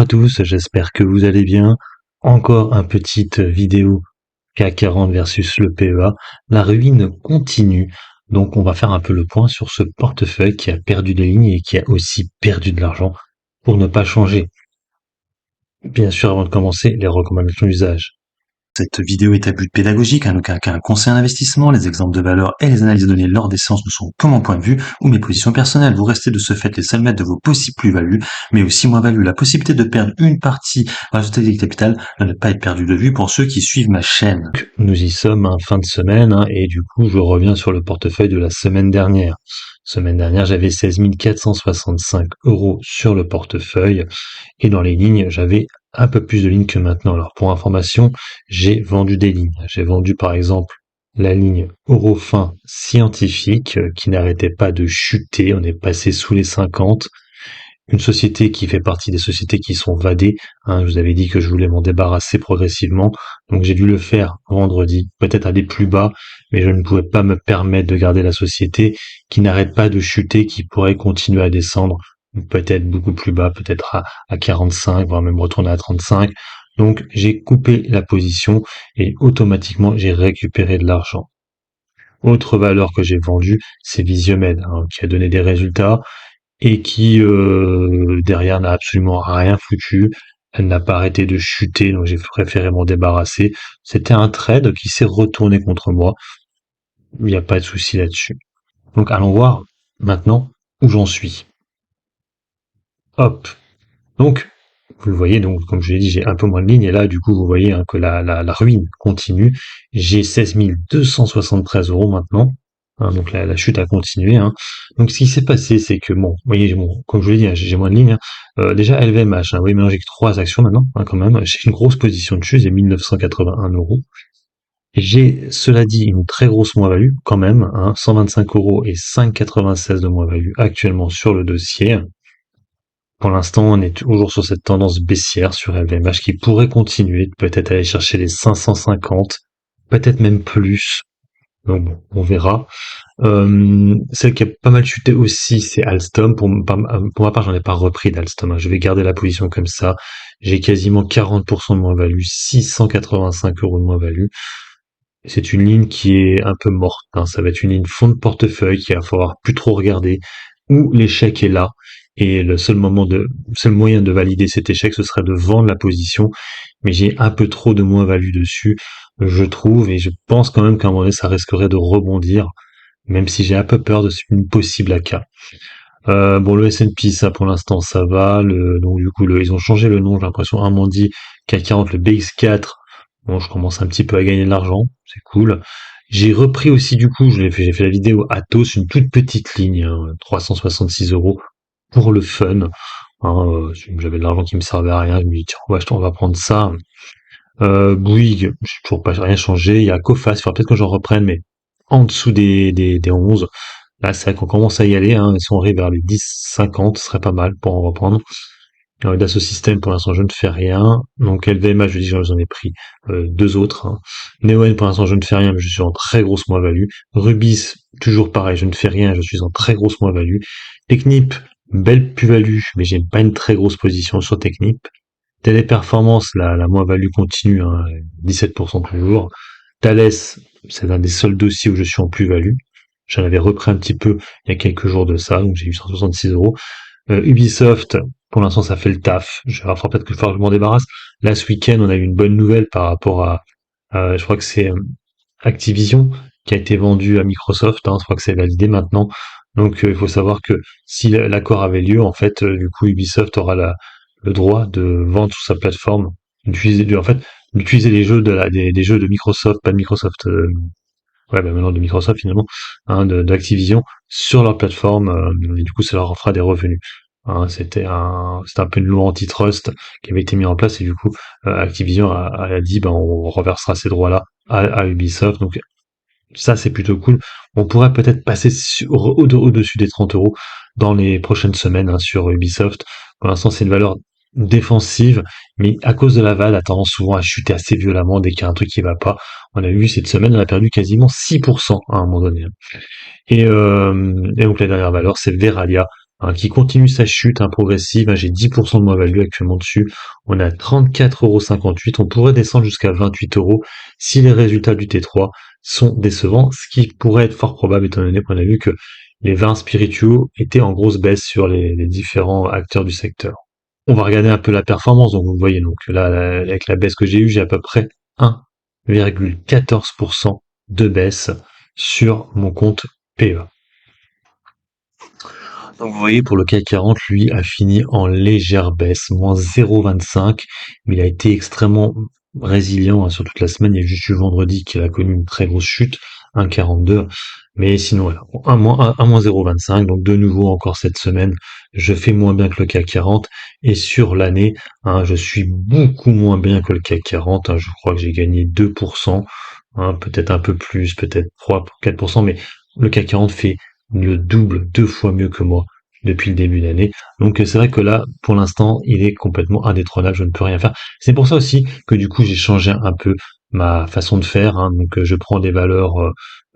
tous, j'espère que vous allez bien. Encore une petite vidéo CAC 40 versus le PEA. La ruine continue, donc on va faire un peu le point sur ce portefeuille qui a perdu des lignes et qui a aussi perdu de l'argent pour ne pas changer. Bien sûr, avant de commencer, les recommandations d'usage. Cette vidéo est à but pédagogique, en aucun cas un conseil d'investissement. Les exemples de valeur et les analyses données lors des séances ne sont que mon point de vue ou mes positions personnelles. Vous restez de ce fait les seuls maîtres de vos possibles plus-values, mais aussi moins-values. La possibilité de perdre une partie de la totalité capital ne doit pas être perdue de vue pour ceux qui suivent ma chaîne. Nous y sommes en fin de semaine et du coup, je reviens sur le portefeuille de la semaine dernière. Semaine dernière, j'avais 16 465 € sur le portefeuille et dans les lignes, j'avais un peu plus de lignes que maintenant. Alors pour information, j'ai vendu des lignes. J'ai vendu par exemple la ligne Eurofin scientifique qui n'arrêtait pas de chuter. On est passé sous les 50. Une société qui fait partie des sociétés qui sont vadées. Je vous avais dit que je voulais m'en débarrasser progressivement. Donc j'ai dû le faire vendredi, peut-être aller plus bas, mais je ne pouvais pas me permettre de garder la société qui n'arrête pas de chuter, qui pourrait continuer à descendre, peut-être beaucoup plus bas, peut-être à 45, voire même retourner à 35. Donc j'ai coupé la position et automatiquement j'ai récupéré de l'argent. Autre valeur que j'ai vendue, c'est Visiomed, qui a donné des résultats et qui derrière n'a absolument rien foutu. Elle n'a pas arrêté de chuter, donc j'ai préféré m'en débarrasser. C'était un trade qui s'est retourné contre moi. Il n'y a pas de souci là-dessus. Donc allons voir maintenant où j'en suis. Hop. Donc, vous le voyez, donc comme je l'ai dit, j'ai un peu moins de lignes, et là, du coup, vous voyez que la ruine continue. J'ai 16 273 € maintenant. Donc la chute a continué. Donc ce qui s'est passé, c'est que bon, vous voyez, comme je vous l'ai dit, j'ai moins de lignes. Déjà LVMH, vous voyez, maintenant j'ai que 3 actions maintenant, quand même. J'ai une grosse position dessus, j'ai 1981 €. J'ai, cela dit, une très grosse moins-value quand même, 125 € et 5,96 de moins-value actuellement sur le dossier. Pour l'instant, on est toujours sur cette tendance baissière sur LVMH qui pourrait continuer, peut-être aller chercher les 550, peut-être même plus. Donc bon, on verra. Celle qui a pas mal chuté aussi, c'est Alstom. Pour ma part, j'en ai pas repris d'Alstom. Je vais garder la position comme ça. J'ai quasiment 40% de moins-value, 685 € de moins-value. C'est une ligne qui est un peu morte. Ça va être une ligne fond de portefeuille qu'il va falloir plus trop regarder, où l'échec est là. Et le seul moyen de valider cet échec, ce serait de vendre la position. Mais j'ai un peu trop de moins-value dessus, je trouve, et je pense quand même qu'à un moment donné, ça risquerait de rebondir, même si j'ai un peu peur de une possible AK. Bon, le S&P, ça pour l'instant, ça va. Donc du coup, ils ont changé le nom, j'ai l'impression, un m'ont dit CAC 40, le BX4. Bon, je commence un petit peu à gagner de l'argent, c'est cool. J'ai repris aussi, du coup, j'ai fait la vidéo Atos, une toute petite ligne, 366 € pour le fun. J'avais de l'argent qui me servait à rien, je me dis tiens, on va prendre ça. Bouygues, j'ai toujours pas rien changé. Il y a Coface, il faudra peut-être que j'en reprenne, mais en dessous des 11. Là, c'est vrai qu'on commence à y aller, si on arrive vers les 10-50, ce serait pas mal pour en reprendre. Dassault Systèmes, pour l'instant, je ne fais rien. Donc, LVMH, je dis, j'en ai pris deux autres. Neoen, pour l'instant, je ne fais rien, mais je suis en très grosse moins-value. Rubis, toujours pareil, je ne fais rien, je suis en très grosse moins-value. Technip, belle plus-value, mais j'ai pas une très grosse position sur Technip. Téléperformance, la moins-value continue, 17% toujours. Thales, c'est l'un des seuls dossiers où je suis en plus-value. J'en avais repris un petit peu il y a quelques jours de ça, donc j'ai eu 166 €. Ubisoft, pour l'instant, ça fait le taf. Il va falloir peut-être que je m'en débarrasse. Là, ce week-end, on a eu une bonne nouvelle par rapport je crois que c'est Activision qui a été vendu à Microsoft. Je crois que c'est validé maintenant. Donc, il faut savoir que si l'accord avait lieu, en fait, du coup, Ubisoft aura le droit de vendre sur sa plateforme, d'utiliser les jeux des jeux de Microsoft, pas de Microsoft, maintenant de Microsoft finalement, d'Activision sur leur plateforme, et du coup ça leur fera des revenus. C'était un peu une loi antitrust qui avait été mise en place et du coup Activision a dit on reversera ces droits-là à Ubisoft. Donc ça c'est plutôt cool. On pourrait peut-être passer au-dessus des 30 € dans les prochaines semaines sur Ubisoft. Pour l'instant c'est une valeur défensive, mais à cause de la VAD, a tendance souvent à chuter assez violemment dès qu'il y a un truc qui va pas. On a vu cette semaine, elle a perdu quasiment 6% à un moment donné. Et donc la dernière valeur, c'est Veralia. hein, qui continue sa chute progressive, hein. J'ai 10% de moins-value actuellement dessus. On est à 34,58 €. On pourrait descendre jusqu'à 28 € si les résultats du T3 sont décevants, ce qui pourrait être fort probable étant donné qu'on a vu que les vins spiritueux étaient en grosse baisse sur les différents acteurs du secteur. On va regarder un peu la performance. Donc vous voyez, donc là, avec la baisse que j'ai eue, j'ai à peu près 1,14% de baisse sur mon compte PEA. Donc vous voyez, pour le CAC 40, lui a fini en légère baisse, moins 0,25, mais il a été extrêmement résilient, hein, sur toute la semaine. Il y a juste eu vendredi qu'il a connu une très grosse chute, 1,42. Mais sinon, voilà, un moins 0,25. Donc de nouveau, encore cette semaine, je fais moins bien que le CAC 40. Et sur l'année, hein, je suis beaucoup moins bien que le CAC 40. Hein. Je crois que j'ai gagné 2%, hein, peut-être un peu plus, peut-être 3, 4%, mais le CAC 40 fait le double, 2 fois mieux que moi depuis le début d'année. Donc c'est vrai que là, pour l'instant, il est complètement indétrônable, je ne peux rien faire. C'est pour ça aussi que du coup j'ai changé un peu ma façon de faire, hein. Donc je prends des valeurs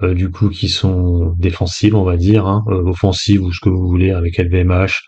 du coup qui sont défensives, on va dire, hein, offensives ou ce que vous voulez avec LVMH,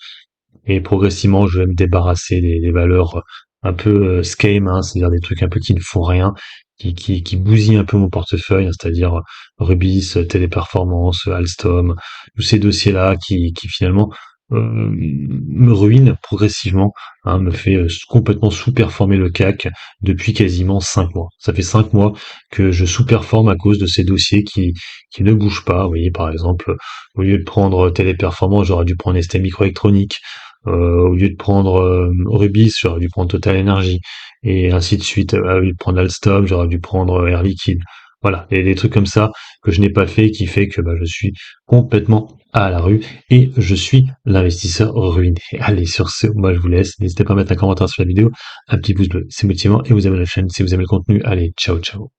et progressivement je vais me débarrasser des valeurs un peu scam, hein, c'est-à-dire des trucs un peu qui ne font rien, qui bousillent un peu mon portefeuille, hein, c'est-à-dire Rubis, Téléperformance, Alstom, tous ces dossiers-là qui finalement me ruinent progressivement, hein, me fait complètement sous-performer le CAC depuis quasiment 5 mois. Ça fait 5 mois que je sous-performe à cause de ces dossiers qui ne bougent pas. Vous voyez, par exemple, au lieu de prendre Téléperformance, j'aurais dû prendre ST Microélectronique. Au lieu de prendre Rubis, j'aurais dû prendre Total Energy, et ainsi de suite. Au lieu de prendre Alstom, j'aurais dû prendre Air Liquide. Voilà, des trucs comme ça que je n'ai pas fait, qui fait que je suis complètement à la rue et je suis l'investisseur ruiné. Allez, sur ce, moi je vous laisse. N'hésitez pas à mettre un commentaire sur la vidéo, un petit pouce bleu, c'est motivant, et vous abonnez à la chaîne si vous aimez le contenu. Allez, ciao ciao.